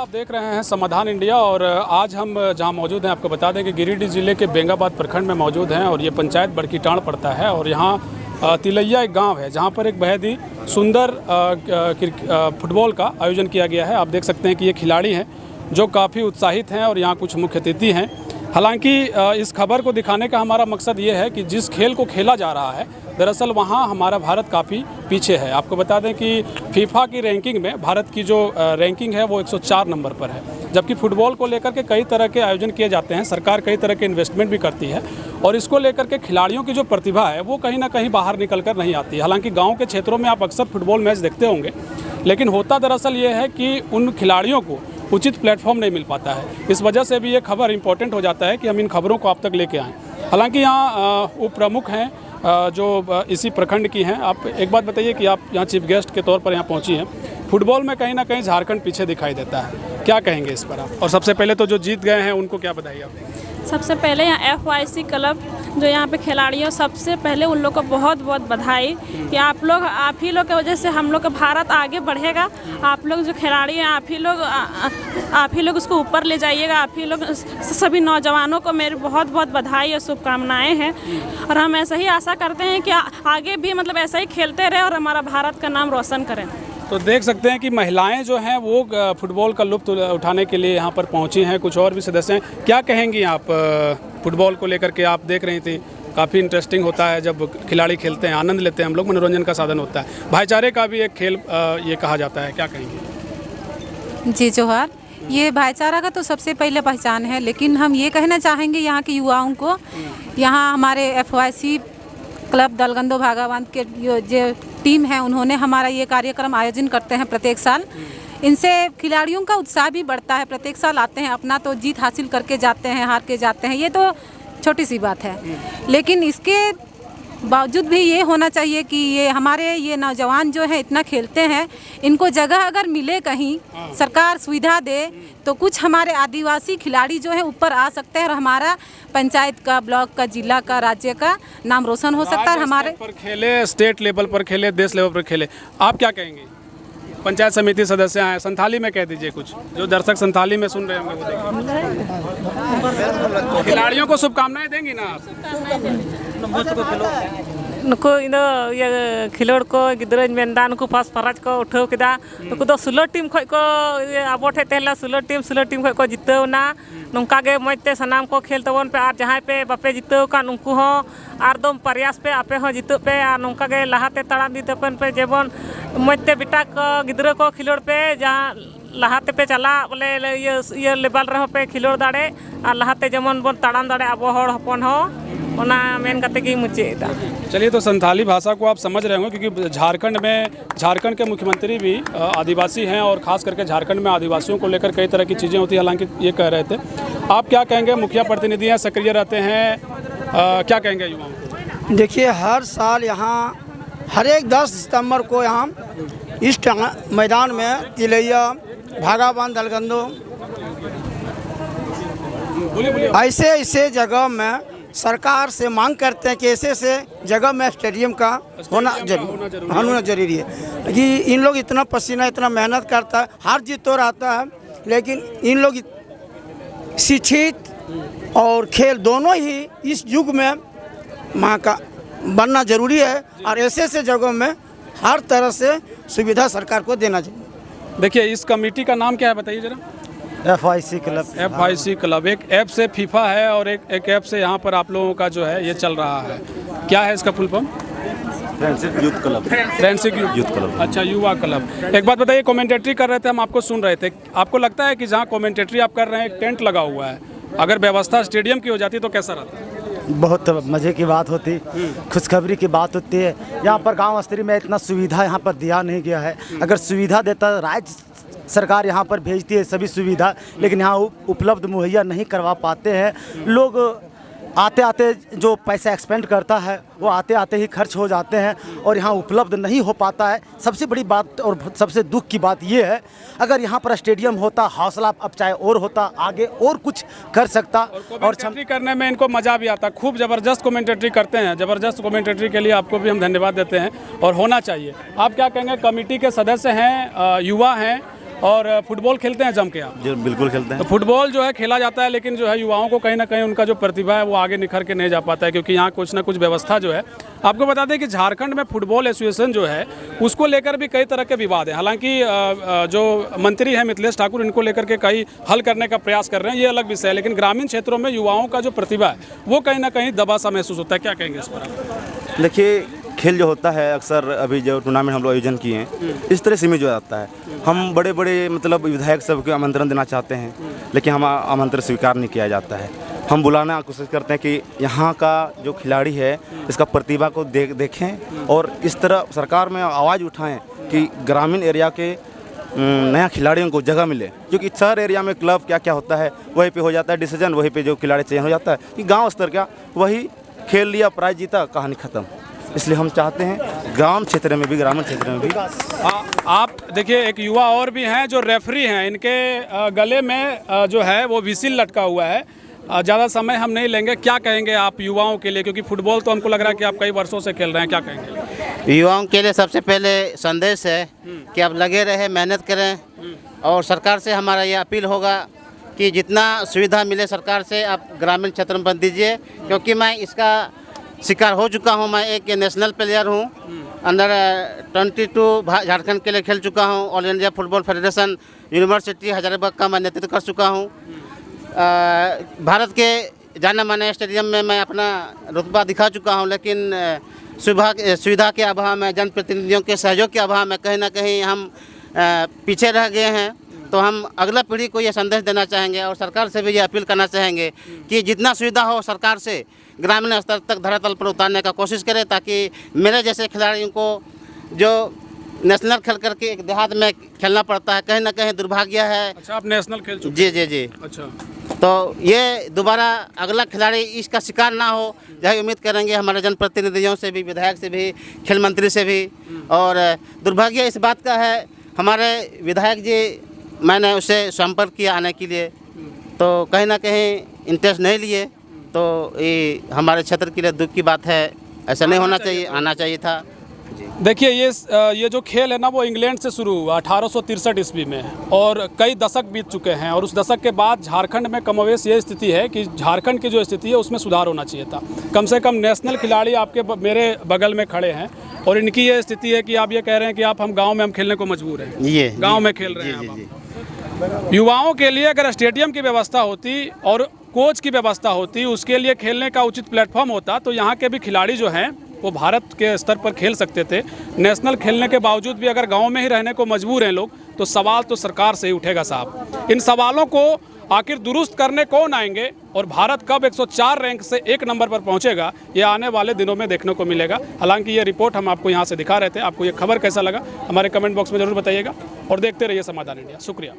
आप देख रहे हैं समाधान इंडिया और आज हम जहां मौजूद हैं आपको बता दें कि गिरिडीह ज़िले के बेंगाबाद प्रखंड में मौजूद हैं और ये पंचायत बड़कीटांड़ पड़ता है और यहाँ तिलैया एक गांव है जहां पर एक बेहद ही सुंदर फुटबॉल का आयोजन किया गया है। आप देख सकते हैं कि ये खिलाड़ी हैं जो काफ़ी उत्साहित हैं और यहाँ कुछ मुख्य अतिथि हैं। हालांकि इस खबर को दिखाने का हमारा मकसद ये है कि जिस खेल को खेला जा रहा है दरअसल वहाँ हमारा भारत काफ़ी पीछे है। आपको बता दें कि फीफा की रैंकिंग में भारत की जो रैंकिंग है वो 104 नंबर पर है, जबकि फुटबॉल को लेकर के कई तरह के आयोजन किए जाते हैं, सरकार कई तरह के इन्वेस्टमेंट भी करती है और इसको लेकर के खिलाड़ियों की जो प्रतिभा है वो कहीं ना कहीं बाहर निकल कर नहीं आती। हालांकि गाँव के क्षेत्रों में आप अक्सर फुटबॉल मैच देखते होंगे, लेकिन होता दरअसल ये है कि उन खिलाड़ियों को उचित प्लेटफॉर्म नहीं मिल पाता है। इस वजह से भी ये खबर इंपॉर्टेंट हो जाता है कि हम इन खबरों को आप तक लेके आएँ। हालांकि यहाँ उप प्रमुख हैं जो इसी प्रखंड की हैं। आप एक बात बताइए कि आप यहाँ चीफ गेस्ट के तौर पर यहाँ पहुँची हैं, फुटबॉल में कहीं ना कहीं झारखंड पीछे दिखाई देता है, क्या कहेंगे इस पर आप? और सबसे पहले तो जो जीत गए हैं उनको क्या बताइए आप? सबसे पहले यहाँ FYC क्लब जो यहाँ पे खिलाड़ियों, सबसे पहले उन लोग को बहुत बहुत बधाई कि आप ही लोग की वजह से हम लोग का भारत आगे बढ़ेगा। आप लोग जो खिलाड़ी हैं आप ही लोग उसको ऊपर ले जाइएगा। आप ही लोग सभी नौजवानों को मेरी बहुत बहुत बधाई और शुभकामनाएं हैं और हम ऐसा ही आशा करते हैं कि आगे भी मतलब ऐसा ही खेलते रहे और हमारा भारत का नाम रोशन करें। तो देख सकते हैं कि महिलाएं जो हैं वो फुटबॉल का लुत्फ उठाने के लिए यहाँ पर पहुँची हैं। कुछ और भी सदस्य हैं, क्या कहेंगी आप फुटबॉल को लेकर के? आप देख रही थी, काफ़ी इंटरेस्टिंग होता है जब खिलाड़ी खेलते हैं, आनंद लेते हैं हम लोग, मनोरंजन का साधन होता है, भाईचारे का भी एक खेल ये कहा जाता है, क्या कहेंगी? जी जोहार। ये भाईचारा का तो सबसे पहले पहचान है, लेकिन हम ये कहना चाहेंगे यहाँ के युवाओं को, यहाँ हमारे FYC क्लब दलगंदो भागाबांध के जो टीम है उन्होंने हमारा ये कार्यक्रम आयोजन करते हैं प्रत्येक साल। इनसे खिलाड़ियों का उत्साह भी बढ़ता है, प्रत्येक साल आते हैं, अपना तो जीत हासिल करके जाते हैं, हार के जाते हैं, ये तो छोटी सी बात है। लेकिन इसके बावजूद भी ये होना चाहिए कि ये नौजवान जो है इतना खेलते हैं, इनको जगह अगर मिले कहीं, सरकार सुविधा दे तो कुछ हमारे आदिवासी खिलाड़ी जो है ऊपर आ सकते हैं और हमारा पंचायत का, ब्लॉक का, जिला का, राज्य का नाम रोशन हो सकता है। हमारे पर खेले, स्टेट लेवल पर खेले, देश लेवल पर खेले, आप क्या कहेंगे? पंचायत समिति सदस्य हैं, संथाली में कह दीजिए कुछ, जो दर्शक संथाली में सुन रहे होंगे वो खिलाड़ियों को शुभकामनाएं देंगी ना आप? नुको खिलोड़ को गिद्रा मेनदा नुको पास फराज को उठाव केदा नुको दो 16 टीम खय को आबो ठे तेला 16 टीम खय को जितवना नोंका गे मजते सनाम को खेल तबन पे आर जहां पे बापे जितव का उनको हो आरदम प्रयास पे आपे हो जित पे आ नोंका गे लहाते ताड़ाम दी तपन पे जेबन मजते बेटा को गिद्रा को खिलोड़ पे जहां लहाते पे चला बोले ये लेवल रह पे खिलोड़ दाड़े और लहाते जेमन बन ताड़ाम दाड़े आबो हड़ हपन हो ओना मेन कते की मुचेदा। चलिए, तो संथाली भाषा को आप समझ रहे होंगे क्योंकि झारखंड के मुख्यमंत्री भी आदिवासी हैं और ख़ास करके झारखंड में आदिवासियों को लेकर कई तरह की चीज़ें होती हैं। हालांकि ये कह रहे थे, आप क्या कहेंगे? मुखिया प्रतिनिधि हैं, सक्रिय रहते हैं, क्या कहेंगे युवाओं को? देखिए, हर साल यहाँ हर एक 10 सितंबर को यहाँ इस मैदान में तिलैया, भागाबांध, दलगंदो ऐसे जगह में सरकार से मांग करते हैं कि ऐसे जगह में स्टेडियम का होना जरूरी है कि इन लोग इतना पसीना, इतना मेहनत करता है, हार जीत तो रहता है, लेकिन इन लोग शिक्षित और खेल दोनों ही इस युग में माँ का बनना जरूरी है और ऐसे जगहों में हर तरह से सुविधा सरकार को देना चाहिए। देखिए, इस कमेटी का नाम क्या है बताइए जरा? FYC club. FYC क्लब एक ऐप से फीफा है और एक ऐप से यहाँ पर आप लोगों का जो है ये चल रहा है, क्या है इसका full form? Friendship youth club. Friendship youth club, अच्छा, युवा क्लब। एक बात बताइए, कमेंटेटरी कर रहे थे, हम आपको सुन रहे थे, आपको लगता है कि जहाँ कमेंटेटरी आप कर रहे हैं एक टेंट लगा हुआ है, अगर व्यवस्था स्टेडियम की हो जाती तो कैसा रहता? बहुत मज़े की बात होती, खुशखबरी की बात होती है। यहाँ पर गांव स्तरीय में इतना सुविधा यहाँ पर दिया नहीं गया है। अगर सुविधा देता, राज्य सरकार यहाँ पर भेजती है सभी सुविधा, लेकिन यहाँ उपलब्ध मुहैया नहीं करवा पाते हैं। लोग आते आते जो पैसा एक्सपेंड करता है वो आते आते ही खर्च हो जाते हैं और यहाँ उपलब्ध नहीं हो पाता है। सबसे बड़ी बात और सबसे दुख की बात ये है, अगर यहाँ पर स्टेडियम होता, हौसला अब चाहे और होता, आगे और कुछ कर सकता और कमेंटेटरी करने में इनको मज़ा भी आता, खूब ज़बरदस्त कमेंटेटरी करते हैं। ज़बरदस्त कमेंटेटरी के लिए आपको भी हम धन्यवाद देते हैं और होना चाहिए। आप क्या कहेंगे? कमेटी के सदस्य हैं, युवा हैं और फुटबॉल खेलते हैं जम के आप? जो बिल्कुल खेलते तो हैं। फुटबॉल जो है खेला जाता है, लेकिन जो है युवाओं को कहीं ना कहीं उनका जो प्रतिभा है वो आगे निखर के नहीं जा पाता है, क्योंकि यहाँ कुछ ना कुछ व्यवस्था जो है। आपको बता दें कि झारखंड में फुटबॉल एसोसिएशन जो है उसको लेकर भी कई तरह के विवाद हैं। हालांकि जो मंत्री हैं मिथिलेश ठाकुर, इनको लेकर के कई हल करने का प्रयास कर रहे हैं, ये अलग विषय है। लेकिन ग्रामीण क्षेत्रों में युवाओं का जो प्रतिभा है वो कहीं ना कहीं दबा सा महसूस होता है। क्या कहेंगे इस पर? देखिए, खेल जो होता है अक्सर अभी जो टूर्नामेंट हम लोग आयोजन किए हैं इस तरह सीमित हो जाता है। हम बड़े बड़े मतलब विधायक सबको आमंत्रण देना चाहते हैं, लेकिन हम आमंत्रण स्वीकार नहीं किया जाता है। हम बुलाना कोशिश करते हैं कि यहाँ का जो खिलाड़ी है इसका प्रतिभा को देखें और इस तरह सरकार में आवाज़ उठाएं कि ग्रामीण एरिया के नया खिलाड़ियों को जगह मिले, क्योंकि शहर एरिया में क्लब क्या क्या होता है वहीं पे हो जाता है डिसीजन, वहीं पे जो खिलाड़ी चयन हो जाता है। कि गांव स्तर का वही खेल लिया, प्राइज जीता, कहानी ख़त्म। इसलिए हम चाहते हैं ग्राम क्षेत्र में भी, ग्रामीण क्षेत्र में भी। आप देखिए, एक युवा और भी हैं जो रेफरी हैं, इनके गले में जो है वो विसिल लटका हुआ है। ज़्यादा समय हम नहीं लेंगे। क्या कहेंगे आप युवाओं के लिए, क्योंकि फुटबॉल तो हमको लग रहा है कि आप कई वर्षों से खेल रहे हैं, क्या कहेंगे? युवाओं के लिए सबसे पहले संदेश है कि आप लगे रहे, मेहनत करें और सरकार से हमारा ये अपील होगा कि जितना सुविधा मिले सरकार से आप ग्रामीण क्षेत्र में दीजिए, क्योंकि मैं इसका शिकार हो चुका हूँ। मैं एक नेशनल प्लेयर हूँ, अंडर 22 झारखंड के लिए खेल चुका हूँ। All India football federation university Hazaribagh का मैं नेतृत्व कर चुका हूँ। भारत के जाने माने स्टेडियम में मैं अपना रुतबा दिखा चुका हूँ, लेकिन सुविधा के अभाव में, जनप्रतिनिधियों के सहयोग के अभाव में कहीं ना कहीं हम पीछे रह गए हैं। तो हम अगला पीढ़ी को ये संदेश देना चाहेंगे और सरकार से भी ये अपील करना चाहेंगे कि जितना सुविधा हो सरकार से ग्रामीण स्तर तक धरातल पर उतारने का कोशिश करें, ताकि मेरे जैसे खिलाड़ियों को जो नेशनल खेल करके एक देहात में खेलना पड़ता है, कहीं ना कहीं दुर्भाग्य है। अच्छा, आप नेशनल खेल चुके? जी जी जी। अच्छा, तो ये दोबारा अगला खिलाड़ी इसका शिकार ना हो, यही उम्मीद करेंगे हमारे जनप्रतिनिधियों से भी, विधायक से भी, खेल मंत्री से भी। और दुर्भाग्य इस बात का है, हमारे विधायक जी, मैंने उसे संपर्क किया आने के लिए, तो कहीं ना कहीं इंटरेस्ट नहीं लिए। तो ये हमारे क्षेत्र के लिए दुख की बात है, ऐसा नहीं होना चाहिए, आना चाहिए था। देखिए, ये जो खेल है ना वो इंग्लैंड से शुरू हुआ 1863 ईस्वी में, और कई दशक बीत चुके हैं। और उस दशक के बाद झारखंड में कमोवेश ये स्थिति है कि झारखंड की जो स्थिति है उसमें सुधार होना चाहिए था। कम से कम नेशनल खिलाड़ी आपके मेरे बगल में खड़े हैं और इनकी ये स्थिति है कि आप ये कह रहे हैं कि आप हम गाँव में हम खेलने को मजबूर हैं, ये गाँव में खेल रहे हैं। युवाओं के लिए अगर स्टेडियम की व्यवस्था होती और कोच की व्यवस्था होती, उसके लिए खेलने का उचित प्लेटफॉर्म होता, तो यहाँ के भी खिलाड़ी जो हैं वो भारत के स्तर पर खेल सकते थे। नेशनल खेलने के बावजूद भी अगर गांव में ही रहने को मजबूर हैं लोग, तो सवाल तो सरकार से ही उठेगा साहब। इन सवालों को आखिर दुरुस्त करने कौन आएंगे और भारत कब 104 रैंक से 1 नंबर पर पहुंचेगा, ये आने वाले दिनों में देखने को मिलेगा। हालांकि ये रिपोर्ट हम आपको यहाँ से दिखा रहे थे। आपको ये खबर कैसा लगा हमारे कमेंट बॉक्स में ज़रूर बताइएगा और देखते रहिए समाधान इंडिया। शुक्रिया।